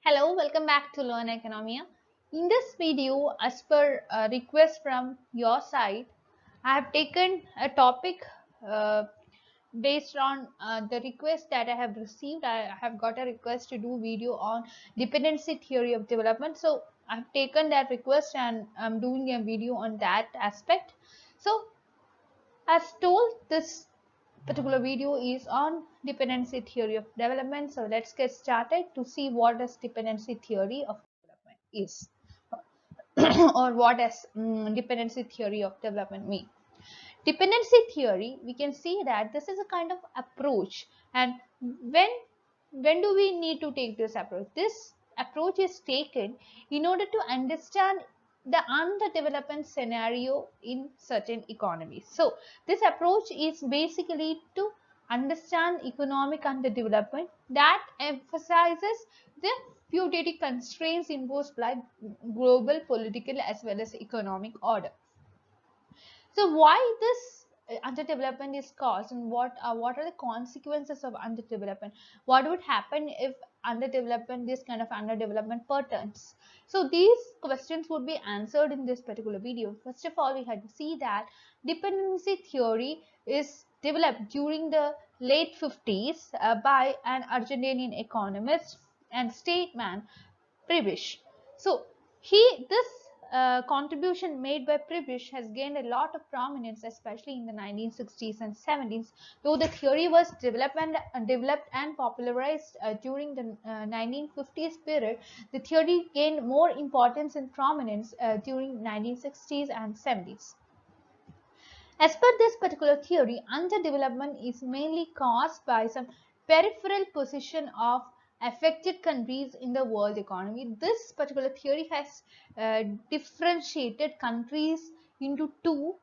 Hello, welcome back to Learn Oikonomia. In this video, as per request from your side, I have taken a topic uh, based on the request that I have received. I have got a request to do video on dependency theory of development. So I have taken that request and I'm doing a video on that aspect. So as told, this particular video is on dependency theory of development. So let's get started to see what does dependency theory of development is or what does dependency theory of development mean. Dependency theory, we can see that this is a kind of approach, and when when do we need to take this approach? This approach is taken in order to understand the underdevelopment scenario in certain economies. So this approach is basically to understand economic underdevelopment that emphasizes the putative constraints imposed by global political as well as economic order. So why this underdevelopment is caused, and what are the consequences of underdevelopment? What would happen if underdevelopment, this kind of underdevelopment pertains? So these questions would be answered in this particular video. First of all, we had to see that dependency theory is developed during the late 50s by an Argentinian economist and statesman Prebisch. So this contribution made by Prebisch has gained a lot of prominence, especially in the 1960s and 70s. Though the theory was developed and popularized during the 1950s period, the theory gained more importance and prominence during 1960s and 70s. As per this particular theory, underdevelopment is mainly caused by some peripheral position of affected countries in the world economy. This particular theory has differentiated countries into two,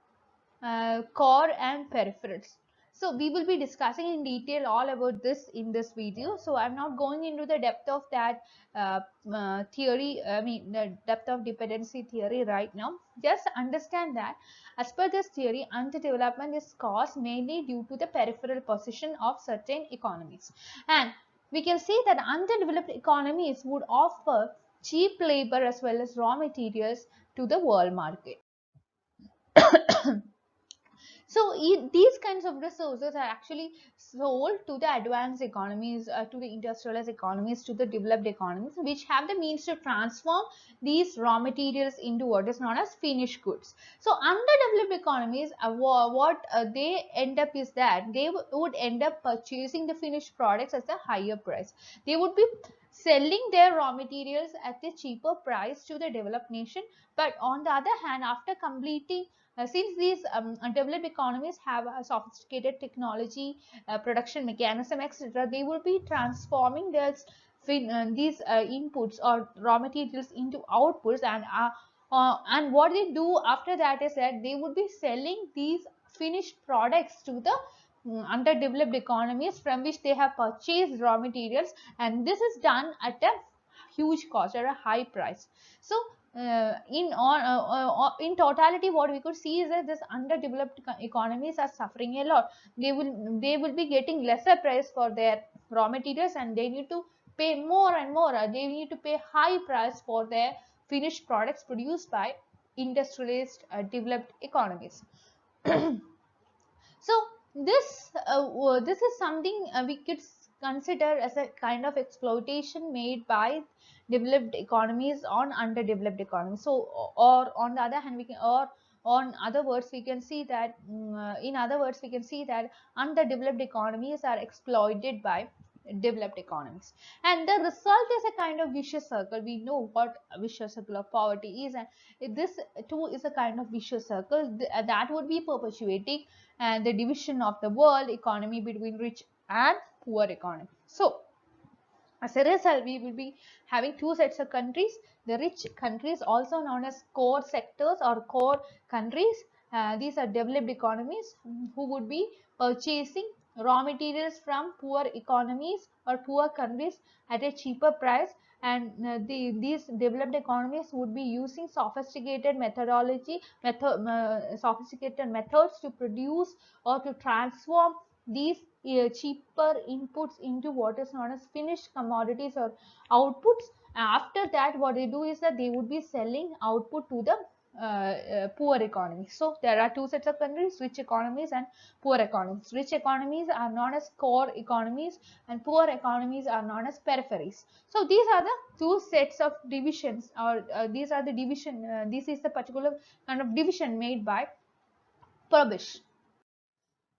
core and peripherals. So we will be discussing in detail all about this in this video. So I'm not going into the depth of that theory, the depth of dependency theory right now. Just understand that as per this theory, underdevelopment is caused mainly due to the peripheral position of certain economies. And we can see that underdeveloped economies would offer cheap labor as well as raw materials to the world market. So these kinds of resources are actually sold to the advanced economies, to the industrialized economies, to the developed economies, which have the means to transform these raw materials into what is known as finished goods. So underdeveloped economies, what they end up is that they would end up purchasing the finished products at a higher price. They would be selling their raw materials at a cheaper price to the developed nation. But on the other hand, after completing since these developed economies have a sophisticated technology, production mechanism, etc., they will be transforming these inputs or raw materials into outputs, and what they do after that is that they would be selling these finished products to the underdeveloped economies from which they have purchased raw materials, and this is done at a huge cost or a high price. So in totality, what we could see is that this underdeveloped economies are suffering a lot. They will be getting lesser price for their raw materials, and they need to pay more and more. They need to pay high price for their finished products produced by industrialized developed economies. So this is something we could consider as a kind of exploitation made by developed economies on underdeveloped economies. So or on the other hand, we can, or on other words, we can see that in other words, we can see that underdeveloped economies are exploited by developed economies, and the result is a kind of vicious circle. We know what a vicious circle of poverty is, and this too is a kind of vicious circle that would be perpetuating and the division of the world economy between rich and poor economy. So as a result, we will be having two sets of countries: the rich countries, also known as core sectors or core countries. These are developed economies who would be purchasing raw materials from poor economies or poor countries at a cheaper price, and these developed economies would be using sophisticated sophisticated methods to produce or to transform these cheaper inputs into what is known as finished commodities or outputs. After that, what they do is that they would be selling output to the poor economies. So there are two sets of countries: rich economies and poor economies. Rich economies are known as core economies and poor economies are known as peripheries. So these are the two sets of divisions, or these are the division, this is the particular kind of division made by Perbish.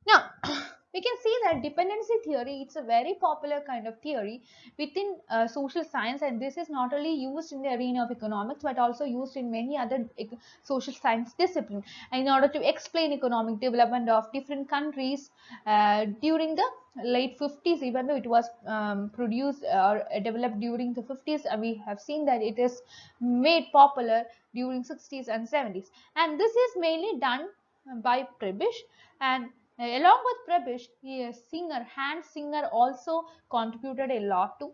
Now, we can see that dependency theory, it's a very popular kind of theory within social science, and this is not only used in the arena of economics but also used in many other social science disciplines in order to explain economic development of different countries during the late 50s. Even though it was produced or developed during the 50s, we have seen that it is made popular during 60s and 70s, and this is mainly done by Prebisch. And along with Prebisch, Hans Singer also contributed a lot to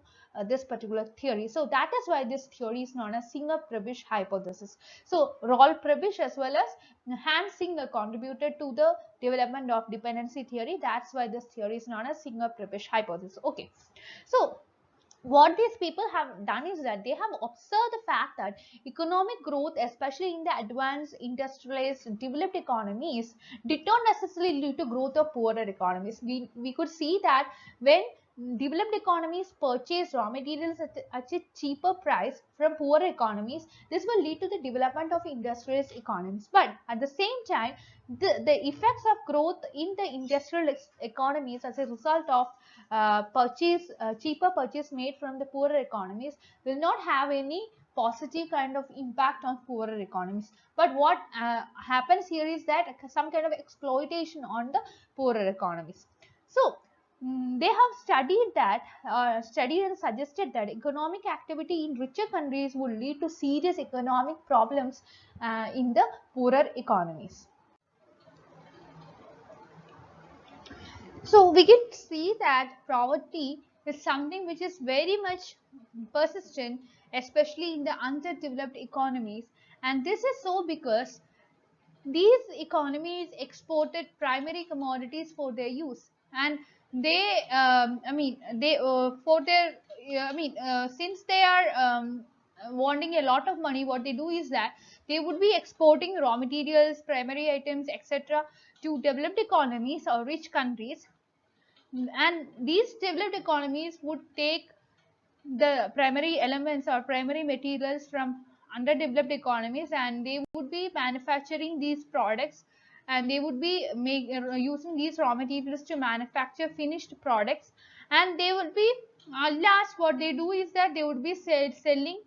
this particular theory. So that is why this theory is known as Singer-Prebisch hypothesis. So Rolf Prebisch as well as Hans Singer contributed to the development of dependency theory. That's why this theory is known as Singer-Prebisch hypothesis. Okay, so what these people have done is that they have observed the fact that economic growth, especially in the advanced industrialized developed economies, did not necessarily lead to growth of poorer economies. We could see that when developed economies purchase raw materials at a cheaper price from poorer economies, this will lead to the development of industrialized economies. But at the same time, the effects of growth in the industrial economies as a result of cheaper purchase made from the poorer economies will not have any positive kind of impact on poorer economies. But what happens here is that some kind of exploitation on the poorer economies. So they have studied and suggested that economic activity in richer countries would lead to serious economic problems in the poorer economies. So we can see that poverty is something which is very much persistent, especially in the underdeveloped economies. And this is so because these economies exported primary commodities for their use, and they, they for their, since they are wanting a lot of money, what they do is that they would be exporting raw materials, primary items, etc., to developed economies or rich countries, and these developed economies would take the primary elements or primary materials from underdeveloped economies, and they would be manufacturing these products, and they would be using these raw materials to manufacture finished products, and they would be last, what they do is that they would be selling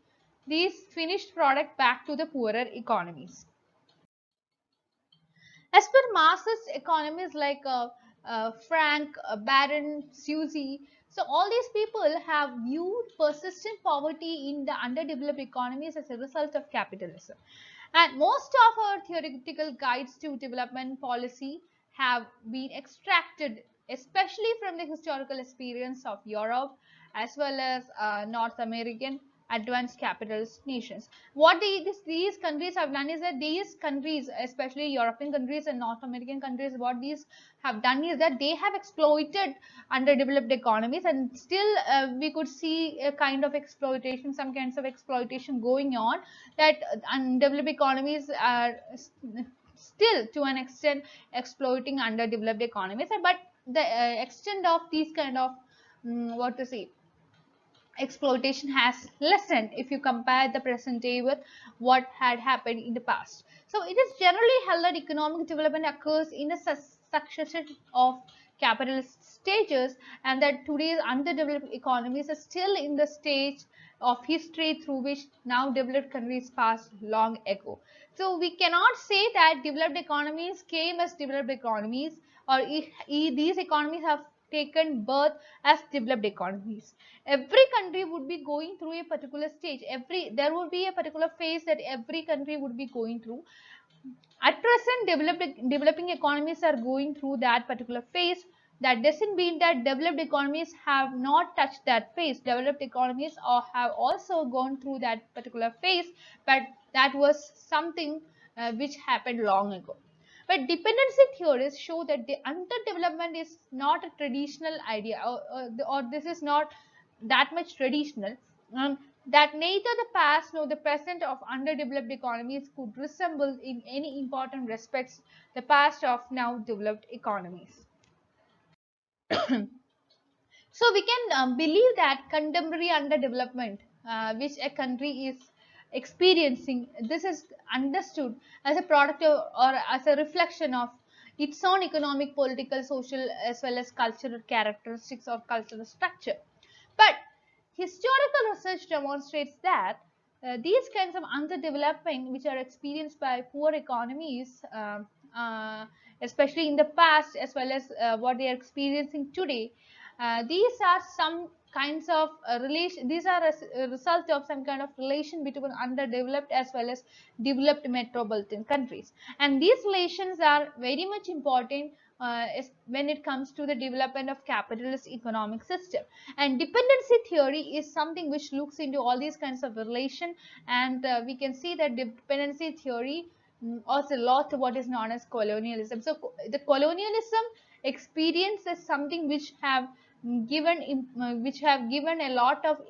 these finished product back to the poorer economies. As per Marxist economists like Frank, Baron, Suzy, so all these people have viewed persistent poverty in the underdeveloped economies as a result of capitalism. And most of our theoretical guides to development policy have been extracted, especially from the historical experience of Europe as well as North American advanced capitalist nations. What these countries have done is that these countries, especially European countries and North American countries, what these have done is that they have exploited underdeveloped economies, and still we could see a kind of exploitation, some kinds of exploitation going on, that undeveloped economies are still to an extent exploiting underdeveloped economies, but the extent of these kind of what to say exploitation has lessened if you compare the present day with what had happened in the past. So it is generally held that economic development occurs in a succession of capitalist stages, and that today's underdeveloped economies are still in the stage of history through which now developed countries passed long ago. So we cannot say that developed economies came as developed economies, or these economies have taken birth as developed economies. Every country would be going through a particular stage. There would be a particular phase that every country would be going through. At present, developing economies are going through that particular phase. That doesn't mean that developed economies have not touched that phase. Developed economies have also gone through that particular phase, but that was something which happened long ago. But dependency theorists show that the underdevelopment is not a traditional idea, or this is not that much traditional, that neither the past nor the present of underdeveloped economies could resemble in any important respects the past of now developed economies. So we can believe that contemporary underdevelopment, which a country is experiencing, this is understood as a product of, or as a reflection of its own economic, political, social, as well as cultural characteristics or cultural structure. But historical research demonstrates that these kinds of underdevelopment, which are experienced by poor economies, especially in the past, as well as what they are experiencing today, these are some kinds of relation. These are a result of some kind of relation between underdeveloped as well as developed metropolitan countries, and these relations are very much important when it comes to the development of capitalist economic system. And dependency theory is something which looks into all these kinds of relation, and we can see that dependency theory also a lot to what is known as colonialism. So the colonialism experience is something which have given a lot of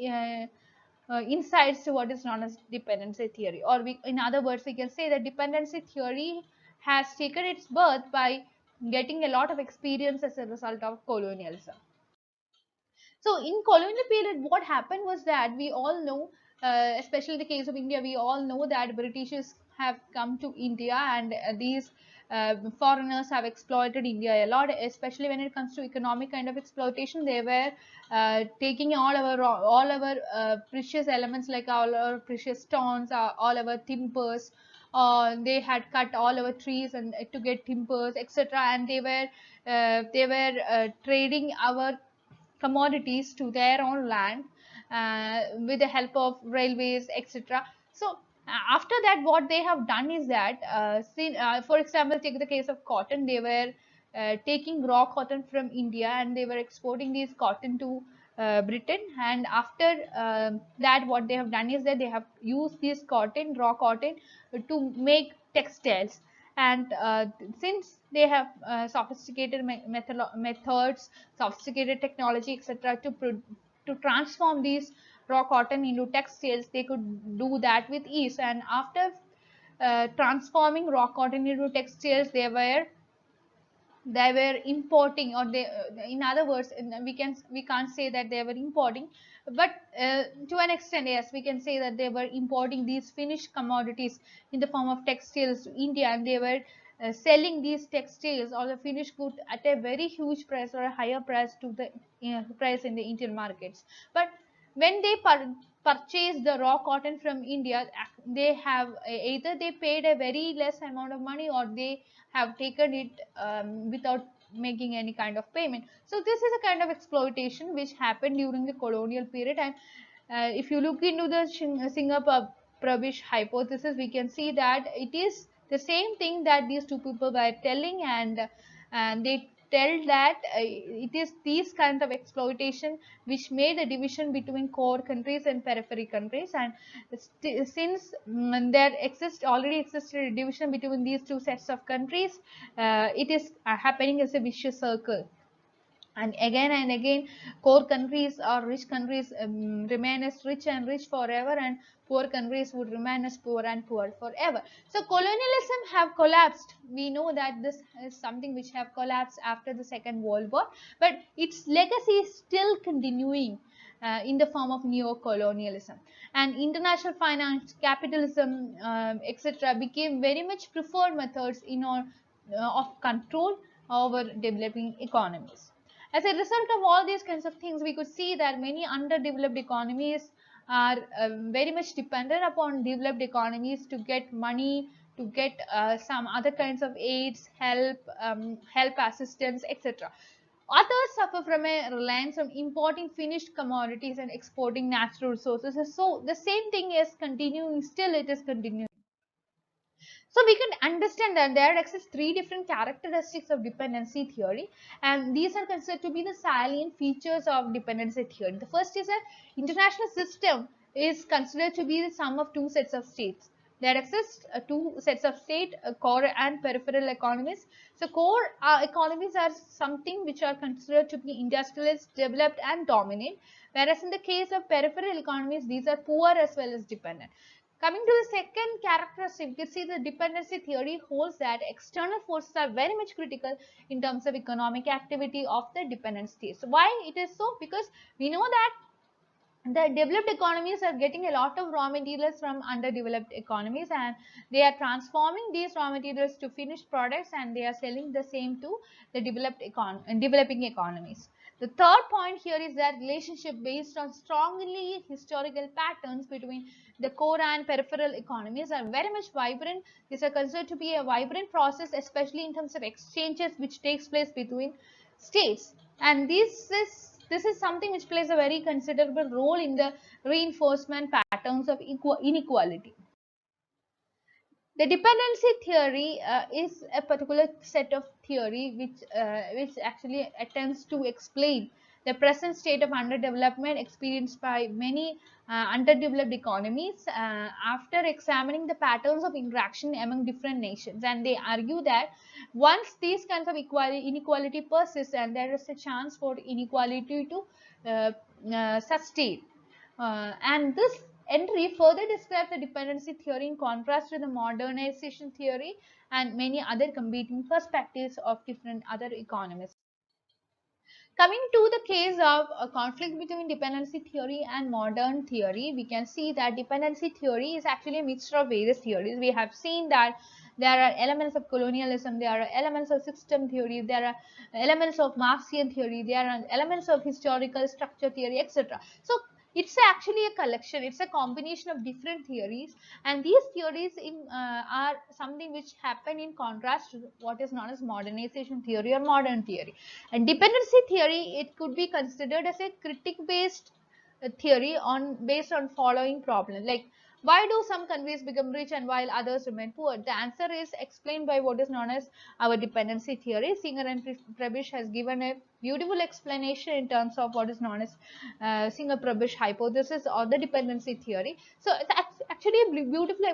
insights to what is known as dependency theory, or in other words, we can say that dependency theory has taken its birth by getting a lot of experience as a result of colonialism. So in colonial period, what happened was that we all know, especially the case of India, we all know that Britishers have come to India, and these foreigners have exploited India a lot, especially when it comes to economic kind of exploitation. They were taking all our precious elements, like all our precious stones, all our timbers. They had cut all our trees and to get timbers, etc. And they were trading our commodities to their own land with the help of railways, etc. So after that, what they have done is that, for example, take the case of cotton. They were taking raw cotton from India, and they were exporting these cotton to Britain. And after that, what they have done is that they have used this cotton, raw cotton, to make textiles. And since they have sophisticated methods, sophisticated technology, etc., to transform these raw cotton into textiles, they could do that with ease. And after transforming raw cotton into textiles, they were importing, or they, in other words, we can't say that they were importing, but to an extent, yes, we can say that they were importing these finished commodities in the form of textiles to India, and they were selling these textiles or the finished good at a very huge price, or a higher price to the price in the Indian markets. But when they purchase the raw cotton from India, they have either they paid a very less amount of money, or they have taken it without making any kind of payment. So this is a kind of exploitation which happened during the colonial period. And if you look into the Singer-Prebisch hypothesis, we can see that it is the same thing that these two people were telling, and they tell that it is these kinds of exploitation which made the division between core countries and periphery countries. And since there already existed a division between these two sets of countries, it is happening as a vicious circle. And again, core countries or rich countries remain as rich and rich forever, and poor countries would remain as poor and poor forever. So colonialism have collapsed. We know that this is something which have collapsed after the Second World War, but its legacy is still continuing in the form of neo-colonialism. And international finance, capitalism, etc., became very much preferred methods of control over developing economies. As a result of all these kinds of things, we could see that many underdeveloped economies are very much dependent upon developed economies to get money, to get some other kinds of aids, help assistance, etc. Others suffer from a reliance on importing finished commodities and exporting natural resources. So the same thing is continuing, still it is continuing. So we can understand that there exist three different characteristics of dependency theory, and these are considered to be the salient features of dependency theory. The first is that international system is considered to be the sum of two sets of states. There exist two sets of state, core and peripheral economies. So core economies are something which are considered to be industrialist, developed and dominant, whereas in the case of peripheral economies, these are poor as well as dependent. Coming to the second characteristic, you see the dependency theory holds that external forces are very much critical in terms of economic activity of the dependent states. So why it is so? Because we know that the developed economies are getting a lot of raw materials from underdeveloped economies, and they are transforming these raw materials to finished products, and they are selling the same to the developing economies. The third point here is that relationship based on strongly historical patterns between the core and peripheral economies are very much vibrant. These are considered to be a vibrant process, especially in terms of exchanges which takes place between states, and this is something which plays a very considerable role in the reinforcement patterns of inequality. The dependency theory is a particular set of theory which actually attempts to explain the present state of underdevelopment experienced by many underdeveloped economies after examining the patterns of interaction among different nations. And they argue that once these kinds of inequality persist, and there is a chance for inequality to sustain. And this entry further describes the dependency theory in contrast to the modernization theory and many other competing perspectives of different other economists. Coming to the case of a conflict between dependency theory and modern theory, we can see that dependency theory is actually a mixture of various theories. We have seen that there are elements of colonialism, there are elements of system theory, there are elements of Marxian theory, there are elements of historical structure theory, etc. So it's actually a collection, it's a combination of different theories, and these theories are something which happen in contrast to what is known as modernization theory or modern theory. And dependency theory, it could be considered as a critic based theory on based on following problem, like why do some countries become rich and while others remain poor? The answer is explained by what is known as our dependency theory. Singer and Prebisch has given a beautiful explanation in terms of what is known as Singer Prebisch hypothesis or the dependency theory. So it's actually a beautiful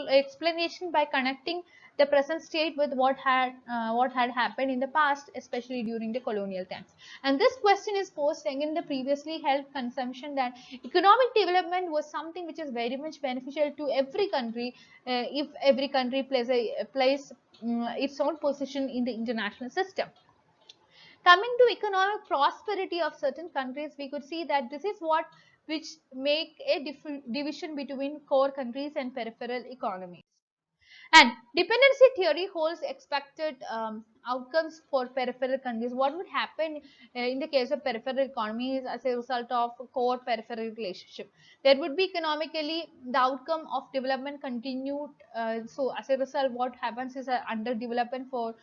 explanation by connecting the present state with what had happened in the past, especially during the colonial times. And this question is posed again the previously held consumption that economic development was something which is very much beneficial to every country if every country plays its own position in the international system. Coming to economic prosperity of certain countries, we could see that this is what which make a division between core countries and peripheral economies. And dependency theory holds expected outcomes for peripheral countries. What would happen in the case of peripheral economies as a result of core peripheral relationship? There would be economically the outcome of development continued. So as a result, what happens is underdevelopment for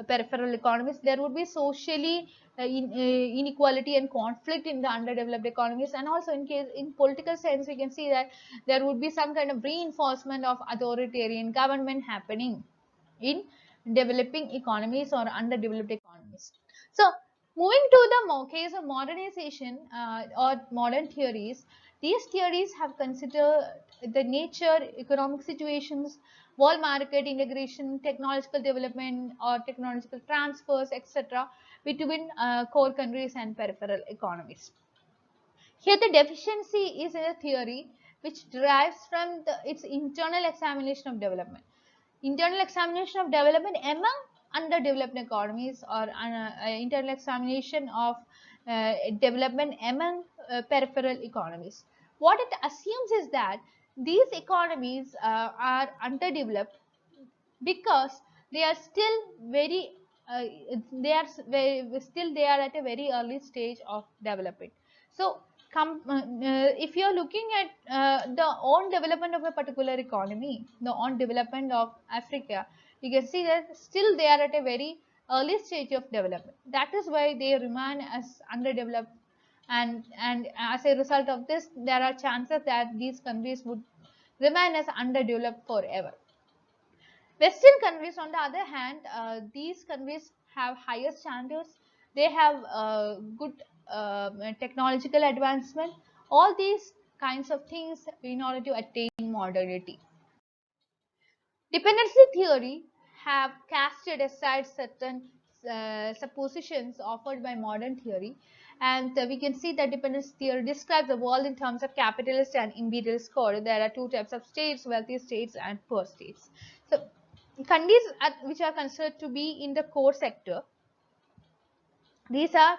peripheral economies. There would be socially inequality and conflict in the underdeveloped economies, and also in political sense, we can see that there would be some kind of reinforcement of authoritarian government happening in developing economies or underdeveloped economies. So moving to the case of modernization or modern theories, these theories have considered the nature, economic situations, world market integration, technological development or technological transfers, etc. between core countries and peripheral economies. Here the deficiency is in a theory which derives from its internal examination of development. Internal examination of development among underdeveloped economies or internal examination of development among peripheral economies. What it assumes is that these economies are underdeveloped because they are still very they are at a very early stage of development. So if you are looking at the own development of a particular economy, the own development of Africa, you can see that still they are at a very early stage of development. That is why they remain as underdeveloped, and as a result of this, there are chances that these countries would remain as underdeveloped forever. Western countries, on the other hand, these countries have higher standards. They have good technological advancement. All these kinds of things in order to attain modernity. Dependency theory have casted aside certain suppositions offered by modern theory, and we can see that dependency theory describes the world in terms of capitalist and imperialist code. There are two types of states: wealthy states and poor states. So countries which are considered to be in the core sector, these are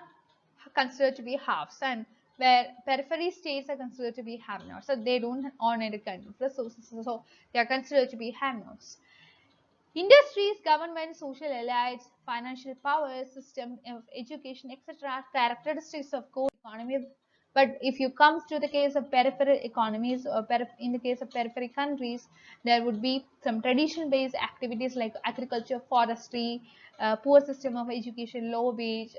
considered to be halves, and where periphery states are considered to be have-nots. So they don't own any kind of resources, so they are considered to be have-nots. Industries, government, social elites, financial power, system of education, etc. are characteristics of core economy. But if you come to the case of peripheral economies, or in the case of periphery countries, there would be some tradition-based activities like agriculture, forestry, poor system of education, low wage,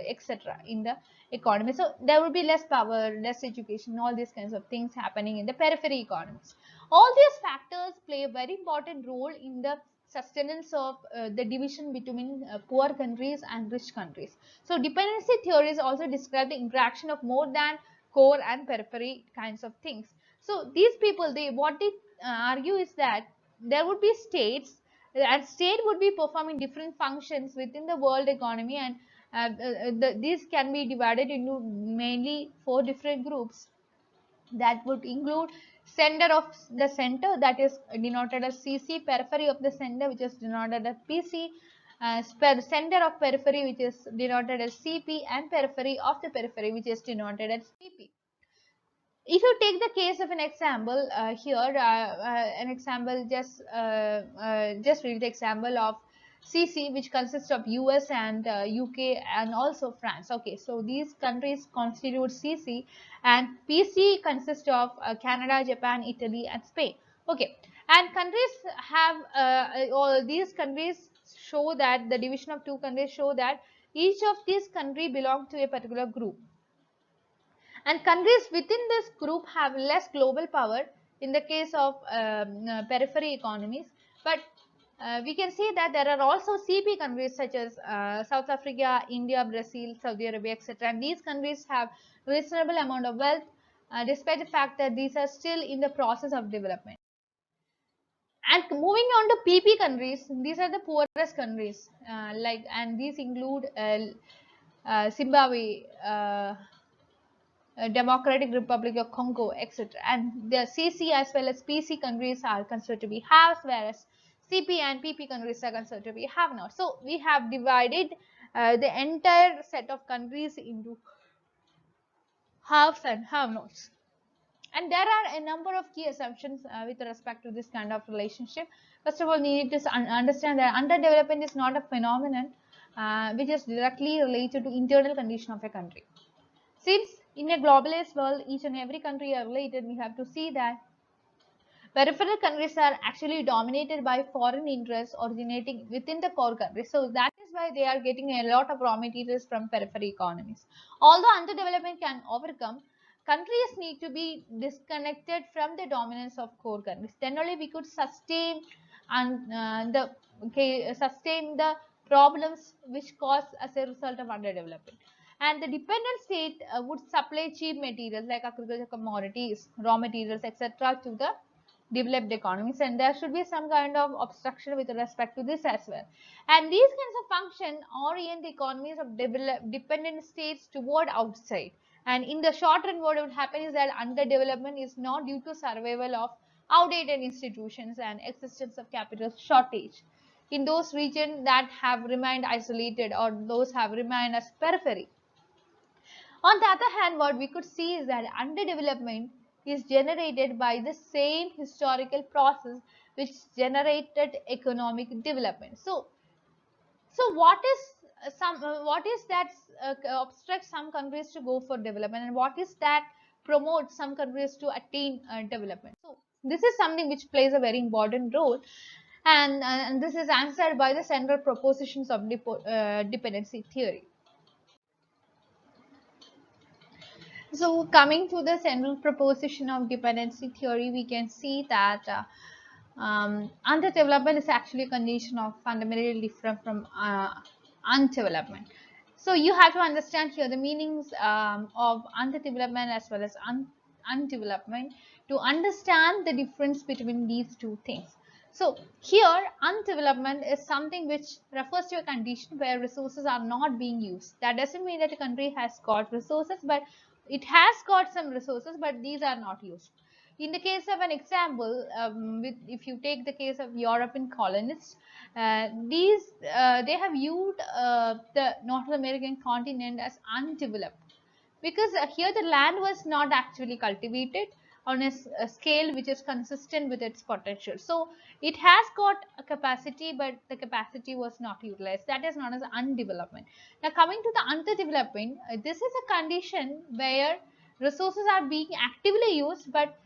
etc. in the economy. So there would be less power, less education, all these kinds of things happening in the periphery economies. All these factors play a very important role in the sustenance of the division between poor countries and rich countries. So dependency theories also describe the interaction of more than core and periphery kinds of things. So these people, what they argue is that there would be states, and state would be performing different functions within the world economy, and these can be divided into mainly 4 different groups. That would include center of the center, that is denoted as CC, periphery of the center, which is denoted as PC, center of periphery, which is denoted as CP, and periphery of the periphery, which is denoted as PP. If you take the case of an example here, an example, just read the example of CC, which consists of US and UK and also France. Okay, so these countries constitute CC, and PC consists of Canada, Japan, Italy, and Spain. Okay, and countries have all these countries show that the division of two countries show that each of these country belong to a particular group, and countries within this group have less global power in the case of periphery economies. But we can see that there are also CP countries such as South Africa, India, Brazil, Saudi Arabia, etc. And these countries have reasonable amount of wealth, despite the fact that these are still in the process of development. And moving on to PP countries, these are the poorest countries, and these include Zimbabwe, Democratic Republic of Congo, etc. And the CC as well as PC countries are considered to be halves, whereas CP and PP countries are considered to be have-nots. So we have divided the entire set of countries into halves and have-nots. And there are a number of key assumptions with respect to this kind of relationship. First of all, we need to understand that underdevelopment is not a phenomenon which is directly related to internal condition of a country. Since in a globalist world, each and every country are related, we have to see that peripheral countries are actually dominated by foreign interests originating within the core countries. So that is why they are getting a lot of raw materials from periphery economies. Although underdevelopment can overcome, countries need to be disconnected from the dominance of core countries. Then only we could sustain and sustain the problems which cause as a result of underdevelopment. And the dependent state would supply cheap materials like agricultural commodities, raw materials, etc. to the developed economies, and there should be some kind of obstruction with respect to this as well. And these kinds of function orient the economies of dependent states toward outside. And in the short run, what would happen is that underdevelopment is not due to survival of outdated institutions and existence of capital shortage in those regions that have remained isolated or those have remained as periphery. On the other hand, what we could see is that underdevelopment is generated by the same historical process which generated economic development. So what is that obstructs some countries to go for development, and what is that promotes some countries to attain development? So this is something which plays a very important role, and this is answered by the central propositions of dependency theory. So coming to the central proposition of dependency theory, we can see that underdevelopment is actually a condition of fundamentally different from undevelopment. So you have to understand here the meanings of underdevelopment as well as undevelopment to understand the difference between these two things. So here undevelopment is something which refers to a condition where resources are not being used. That doesn't mean that the country has got resources, but it has got some resources, but these are not used. In the case of an example, if you take the case of European colonists, they have viewed the North American continent as undeveloped, because here the land was not actually cultivated on a scale which is consistent with its potential. So it has got a capacity, but the capacity was not utilized. That is known as undevelopment. Now coming to the underdevelopment, this is a condition where resources are being actively used, but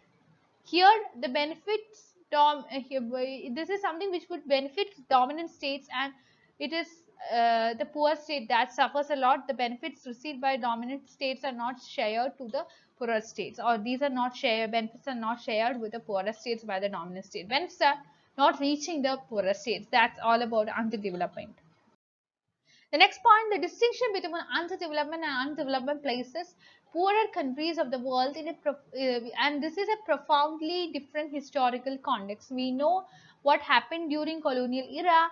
here the benefits this is something which would benefit dominant states, and it is the poor state that suffers a lot. The benefits received by dominant states are not shared to the poorer states, or these are not shared, benefits are not shared with the poorer states by the dominant state. Benefits are not reaching the poorer states. That's all about underdevelopment. The next point, the distinction between underdevelopment and undevelopment places poorer countries of the world in and this is a profoundly different historical context. We know what happened during colonial era.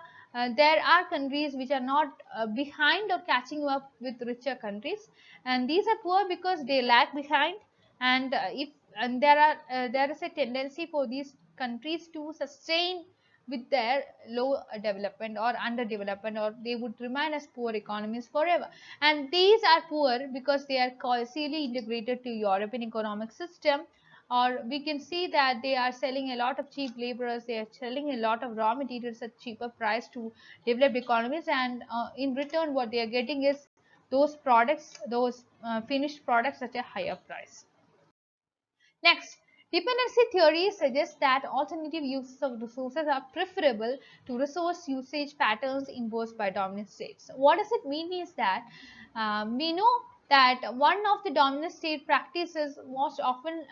There are countries which are not behind or catching up with richer countries, and these are poor because they lag behind. And if and there is a tendency for these countries to sustain with their low development or underdevelopment, or they would remain as poor economies forever. And these are poor because they are closely integrated to European economic system, or we can see that they are selling a lot of cheap laborers, they are selling a lot of raw materials at cheaper price to developed economies, and in return what they are getting is those products, those finished products at a higher price. Next, dependency theory suggests that alternative uses of resources are preferable to resource usage patterns imposed by dominant states. What does it mean is that we know that one of the dominant state practices most often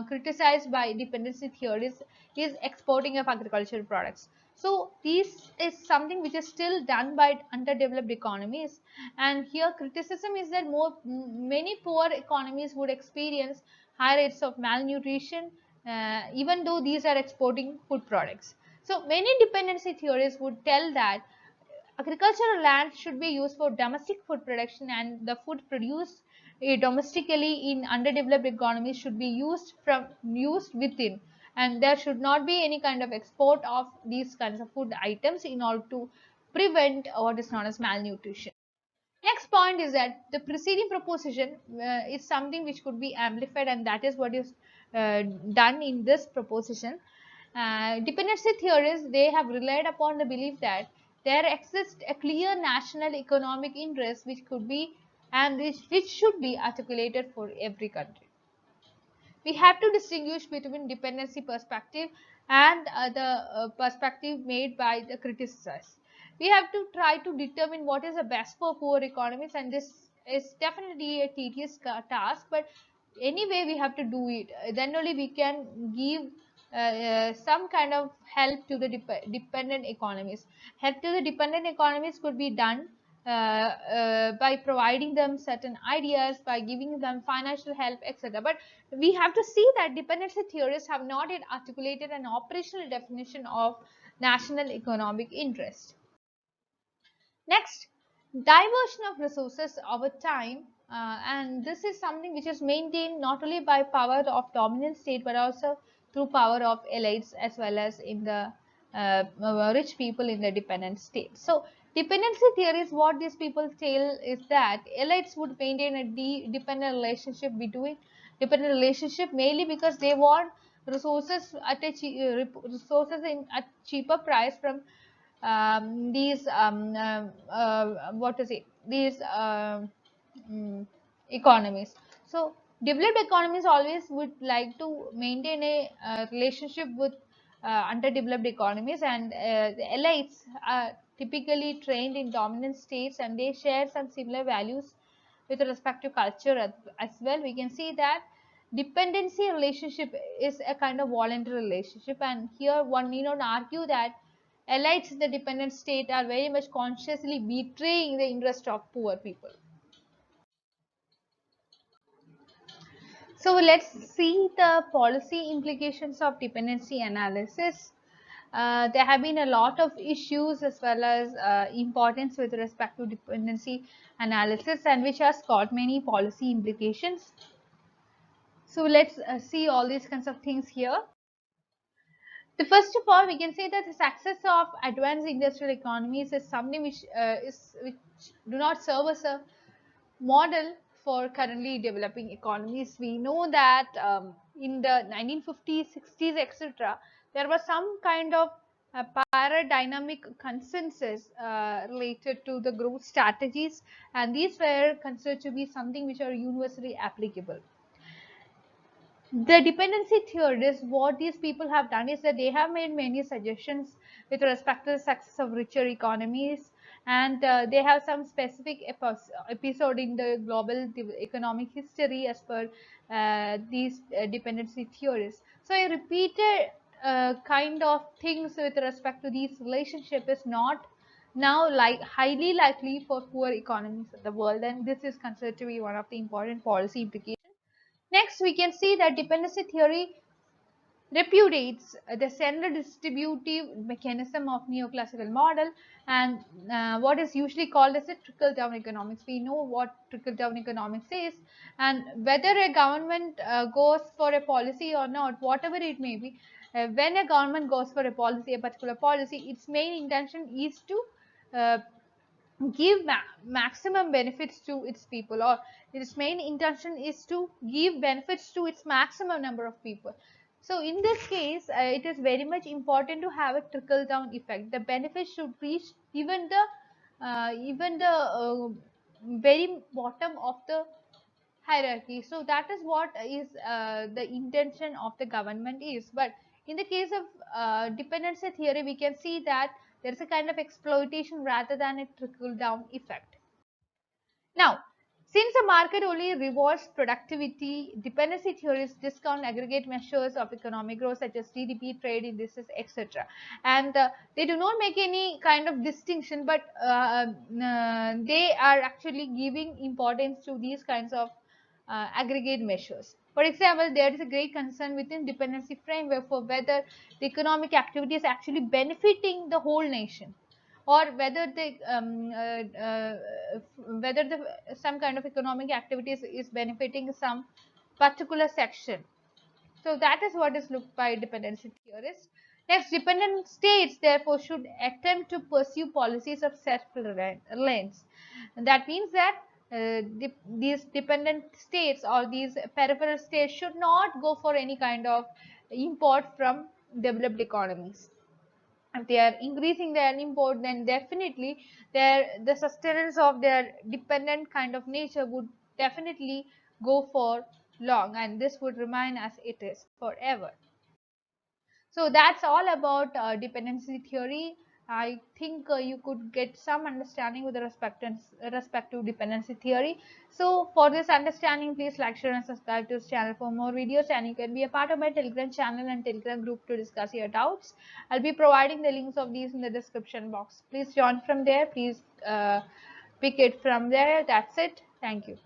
criticized by dependency theories is exporting of agricultural products. So this is something which is still done by underdeveloped economies, and here criticism is that many poor economies would experience high rates of malnutrition, even though these are exporting food products. So many dependency theories would tell that agricultural land should be used for domestic food production, and the food produced domestically in underdeveloped economies should be used within, and there should not be any kind of export of these kinds of food items in order to prevent what is known as malnutrition. Next point is that the preceding proposition is something which could be amplified, and that is what is done in this proposition. Dependency theorists, they have relied upon the belief that there exists a clear national economic interest which could be, and which should be articulated for every country. We have to distinguish between dependency perspective and the perspective made by the criticizers. We have to try to determine what is the best for poor economies, and this is definitely a tedious task, but anyway we have to do it. Then only we can give some kind of help to the dependent economies. Help to the dependent economies could be done by providing them certain ideas, by giving them financial help, etc. But we have to see that dependency theorists have not yet articulated an operational definition of national economic interest. Next, diversion of resources over time, and this is something which is maintained not only by power of dominant state but also through power of elites as well as in the rich people in the dependent state. So dependency theories, what these people tell is that elites would maintain a dependent relationship between dependent relationship mainly because they want resources at a resources in at cheaper price from these what to say, these economies. So developed economies always would like to maintain a relationship with underdeveloped economies, and the elites are typically trained in dominant states, and they share some similar values with respect to culture as well. We can see that dependency relationship is a kind of voluntary relationship, and here one need not argue that elites in the dependent state are very much consciously betraying the interest of poor people. So let's see the policy implications of dependency analysis. there have been a lot of issues as well as importance with respect to dependency analysis, and which has got many policy implications. So let's see all these kinds of things here. The first of all, we can say that the success of advanced industrial economies is something which do not serve as a model for currently developing economies. We know that in the 1950s, 60s, etc., there was some kind of paradigmatic consensus related to the growth strategies, and these were considered to be something which are universally applicable. The dependency theorists, what these people have done is that they have made many suggestions with respect to the success of richer economies, and they have some specific episode in the global economic history as per these dependency theorists. So a repeated kind of things with respect to these relationship is not now like highly likely for poor economies of the world, and this is considered to be one of the important policy implications. Next, we can see that dependency theory repudiates the central distributive mechanism of neoclassical model, and what is usually called as a trickle-down economics. We know what trickle-down economics is, and whether a government goes for a policy or not, whatever it may be, when a government goes for a policy, a particular policy, its main intention is to uh, give maximum benefits to its people, or its main intention is to give benefits to its maximum number of people. So in this case, it is very much important to have a trickle down effect. The benefits should reach even the very bottom of the hierarchy. So that is what is the intention of the government is. But in the case of dependency theory, we can see that there is a kind of exploitation rather than a trickle down effect. Now, since the market only rewards productivity, dependency theories discount aggregate measures of economic growth such as GDP, trade indices, etc. And they do not make any kind of distinction, but they are actually giving importance to these kinds of aggregate measures. For example, there is a great concern within dependency framework for whether the economic activity is actually benefiting the whole nation, or whether the some kind of economic activities is benefiting some particular section. So that is what is looked by dependency theorists. Next, dependent states therefore should attempt to pursue policies of self-reliance. That means that these dependent states or these peripheral states should not go for any kind of import from developed economies. If they are increasing their import, then definitely the sustenance of their dependent kind of nature would definitely go for long, and this would remain as it is forever. So that's all about dependency theory. I think you could get some understanding with respect to dependency theory. So for this understanding, please like, share and subscribe to this channel for more videos, and you can be a part of my Telegram channel and Telegram group to discuss your doubts. I'll be providing the links of these in the description box. Please join from there. Please pick it from there. That's it. Thank you.